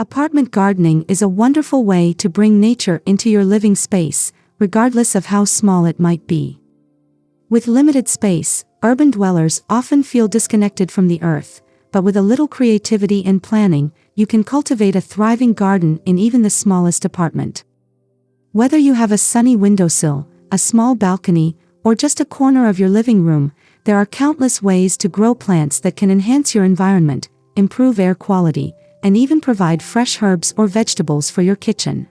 Apartment gardening is a wonderful way to bring nature into your living space, regardless of how small it might be. With limited space, urban dwellers often feel disconnected from the earth, but with a little creativity and planning, you can cultivate a thriving garden in even the smallest apartment. Whether you have a sunny windowsill, a small balcony, or just a corner of your living room, there are countless ways to grow plants that can enhance your environment, improve air quality, and even provide fresh herbs or vegetables for your kitchen.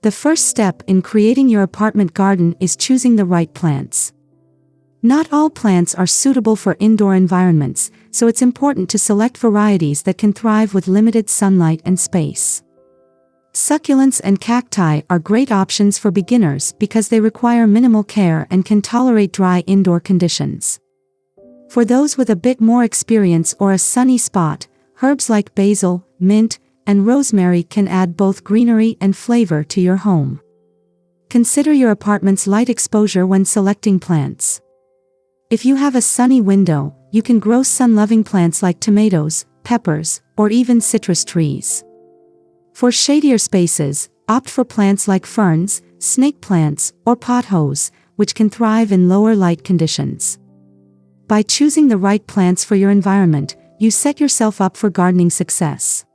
The first step in creating your apartment garden is choosing the right plants. Not all plants are suitable for indoor environments, so it's important to select varieties that can thrive with limited sunlight and space. Succulents and cacti are great options for beginners because they require minimal care and can tolerate dry indoor conditions. For those with a bit more experience or a sunny spot, herbs like basil, mint, and rosemary can add both greenery and flavor to your home. Consider your apartment's light exposure when selecting plants. If you have a sunny window, you can grow sun-loving plants like tomatoes, peppers, or even citrus trees. For shadier spaces, opt for plants like ferns, snake plants, or pothos, which can thrive in lower light conditions. By choosing the right plants for your environment, you set yourself up for gardening success.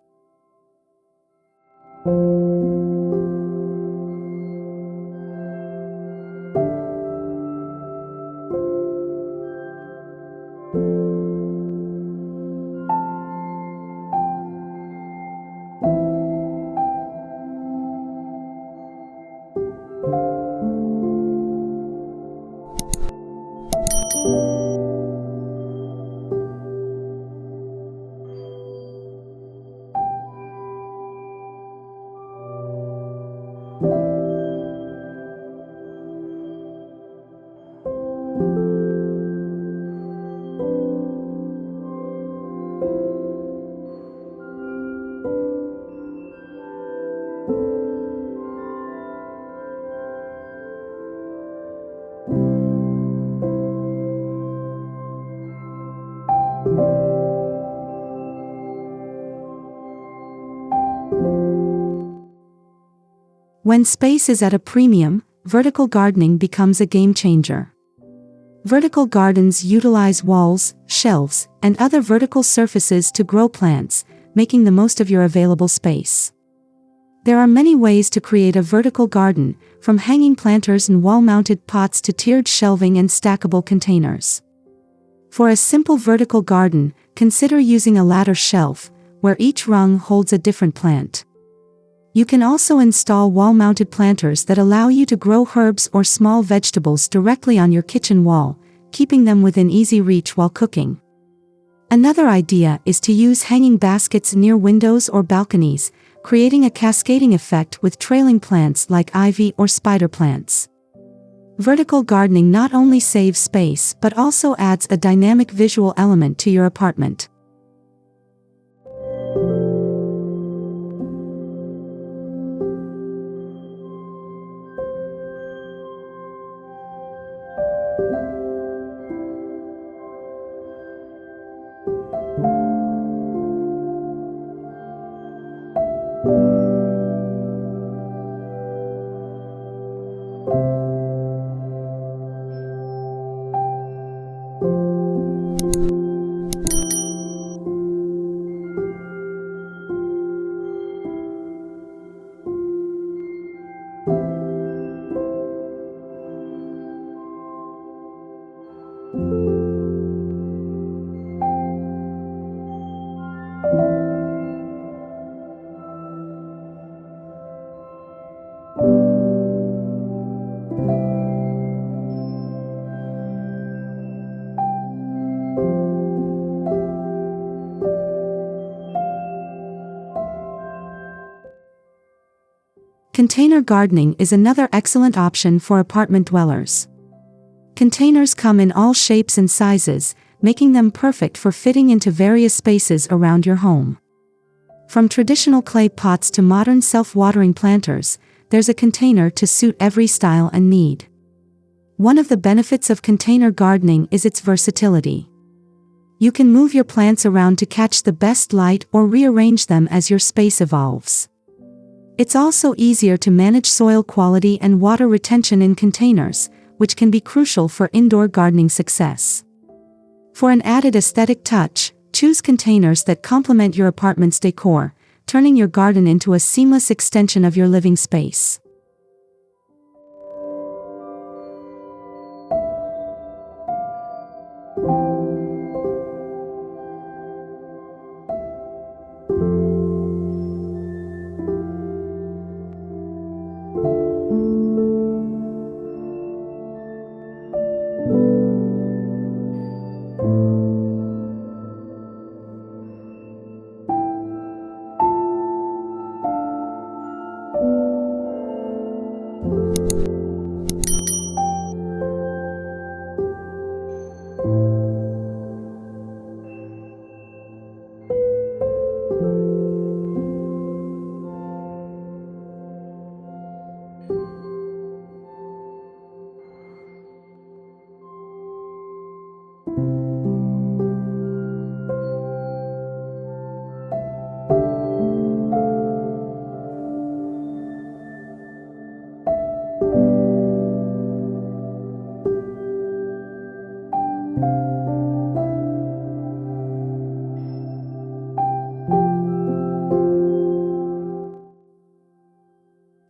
When space is at a premium, vertical gardening becomes a game changer. Vertical gardens utilize walls, shelves, and other vertical surfaces to grow plants, making the most of your available space. There are many ways to create a vertical garden, from hanging planters and wall-mounted pots to tiered shelving and stackable containers. For a simple vertical garden, consider using a ladder shelf, where each rung holds a different plant. You can also install wall-mounted planters that allow you to grow herbs or small vegetables directly on your kitchen wall, keeping them within easy reach while cooking. Another idea is to use hanging baskets near windows or balconies, creating a cascading effect with trailing plants like ivy or spider plants. Vertical gardening not only saves space but also adds a dynamic visual element to your apartment. Container gardening is another excellent option for apartment dwellers. Containers come in all shapes and sizes, making them perfect for fitting into various spaces around your home. From traditional clay pots to modern self-watering planters, there's a container to suit every style and need. One of the benefits of container gardening is its versatility. You can move your plants around to catch the best light or rearrange them as your space evolves. It's also easier to manage soil quality and water retention in containers, which can be crucial for indoor gardening success. For an added aesthetic touch, choose containers that complement your apartment's decor, turning your garden into a seamless extension of your living space.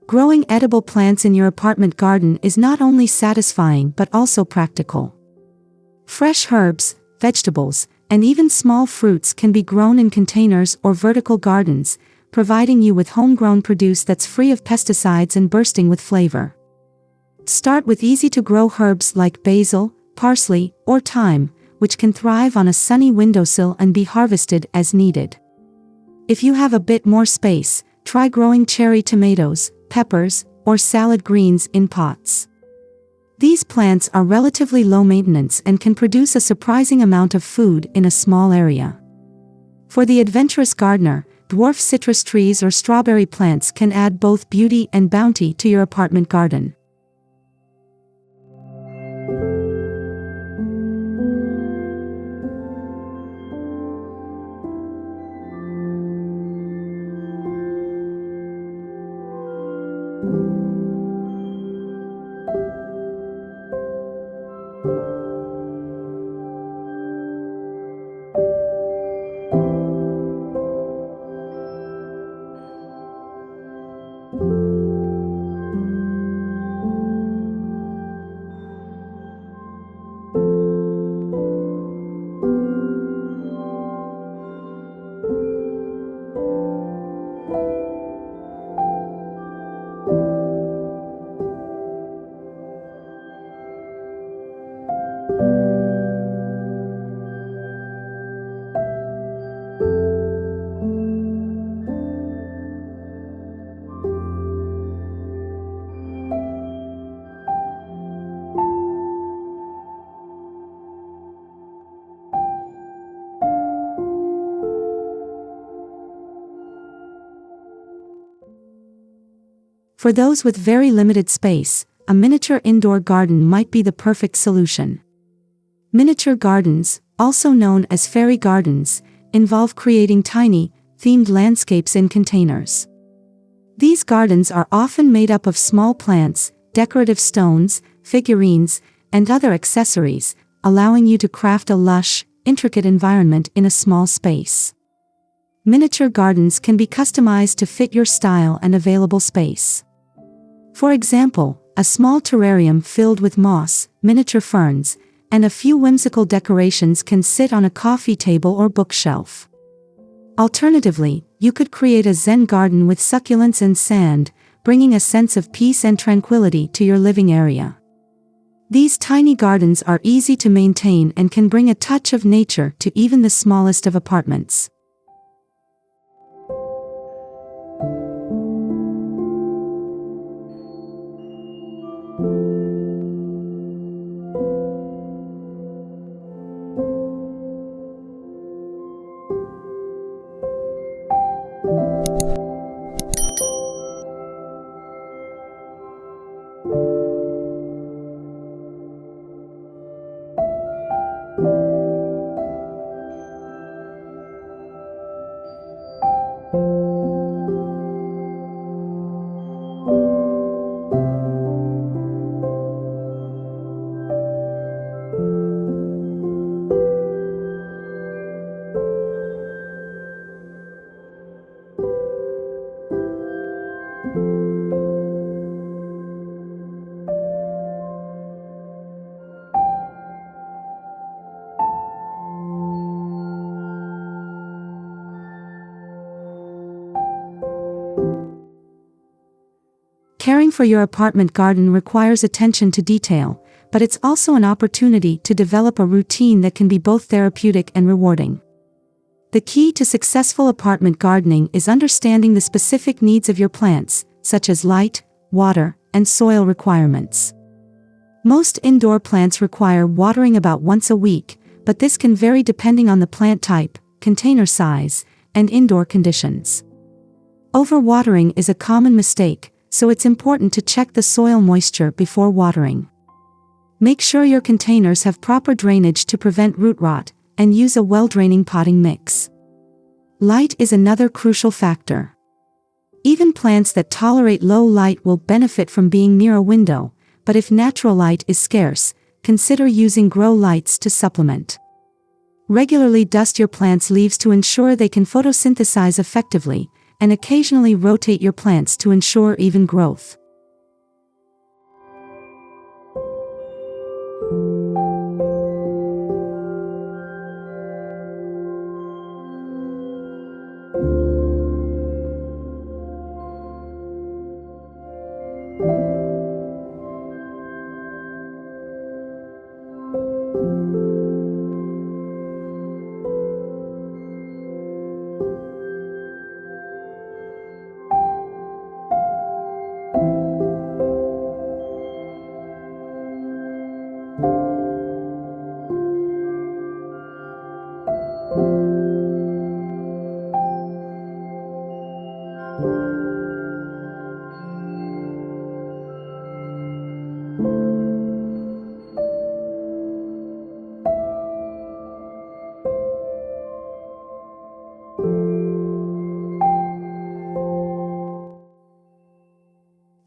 Growing edible plants in your apartment garden is not only satisfying but also practical. Fresh herbs, vegetables, and even small fruits can be grown in containers or vertical gardens, providing you with homegrown produce that's free of pesticides and bursting with flavor. Start with easy-to-grow herbs like basil, parsley, or thyme, which can thrive on a sunny windowsill and be harvested as needed. If you have a bit more space, try growing cherry tomatoes, peppers, or salad greens in pots. These plants are relatively low maintenance and can produce a surprising amount of food in a small area. For the adventurous gardener, dwarf citrus trees or strawberry plants can add both beauty and bounty to your apartment garden. For those with very limited space, a miniature indoor garden might be the perfect solution. Miniature gardens, also known as fairy gardens, involve creating tiny, themed landscapes in containers. These gardens are often made up of small plants, decorative stones, figurines, and other accessories, allowing you to craft a lush, intricate environment in a small space. Miniature gardens can be customized to fit your style and available space. For example, a small terrarium filled with moss, miniature ferns, and a few whimsical decorations can sit on a coffee table or bookshelf. Alternatively, you could create a Zen garden with succulents and sand, bringing a sense of peace and tranquility to your living area. These tiny gardens are easy to maintain and can bring a touch of nature to even the smallest of apartments. Caring for your apartment garden requires attention to detail, but it's also an opportunity to develop a routine that can be both therapeutic and rewarding. The key to successful apartment gardening is understanding the specific needs of your plants, such as light, water, and soil requirements. Most indoor plants require watering about once a week, but this can vary depending on the plant type, container size, and indoor conditions. Overwatering is a common mistake, so it's important to check the soil moisture before watering. Make sure your containers have proper drainage to prevent root rot, and use a well-draining potting mix. Light is another crucial factor. Even plants that tolerate low light will benefit from being near a window, but if natural light is scarce, consider using grow lights to supplement. Regularly dust your plants' leaves to ensure they can photosynthesize effectively, and occasionally rotate your plants to ensure even growth.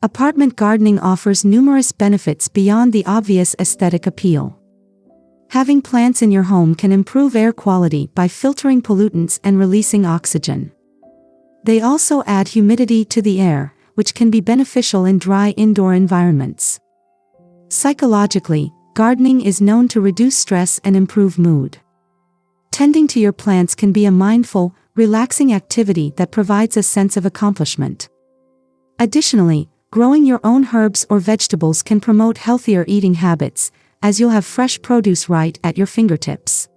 Apartment gardening offers numerous benefits beyond the obvious aesthetic appeal. Having plants in your home can improve air quality by filtering pollutants and releasing oxygen. They also add humidity to the air, which can be beneficial in dry indoor environments. Psychologically, gardening is known to reduce stress and improve mood. Tending to your plants can be a mindful, relaxing activity that provides a sense of accomplishment. Additionally, growing your own herbs or vegetables can promote healthier eating habits, as you'll have fresh produce right at your fingertips.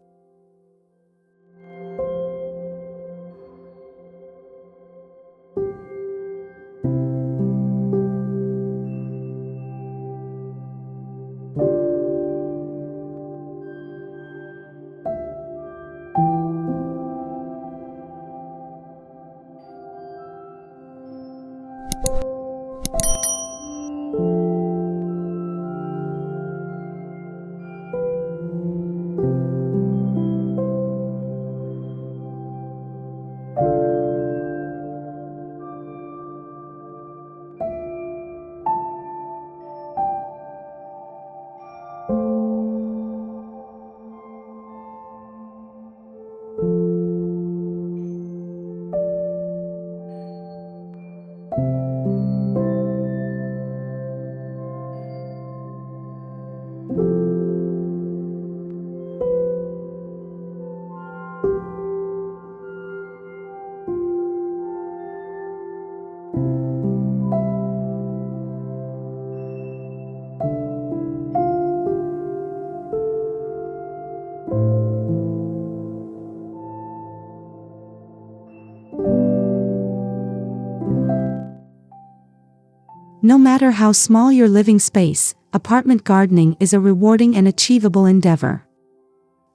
No matter how small your living space, apartment gardening is a rewarding and achievable endeavor.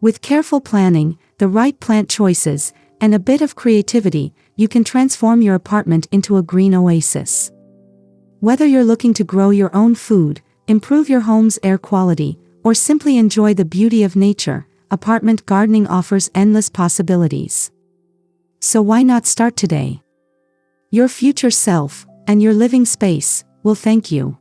With careful planning, the right plant choices, and a bit of creativity, you can transform your apartment into a green oasis. Whether you're looking to grow your own food, improve your home's air quality, or simply enjoy the beauty of nature, apartment gardening offers endless possibilities. So why not start today? Your future self, and your living space, will thank you.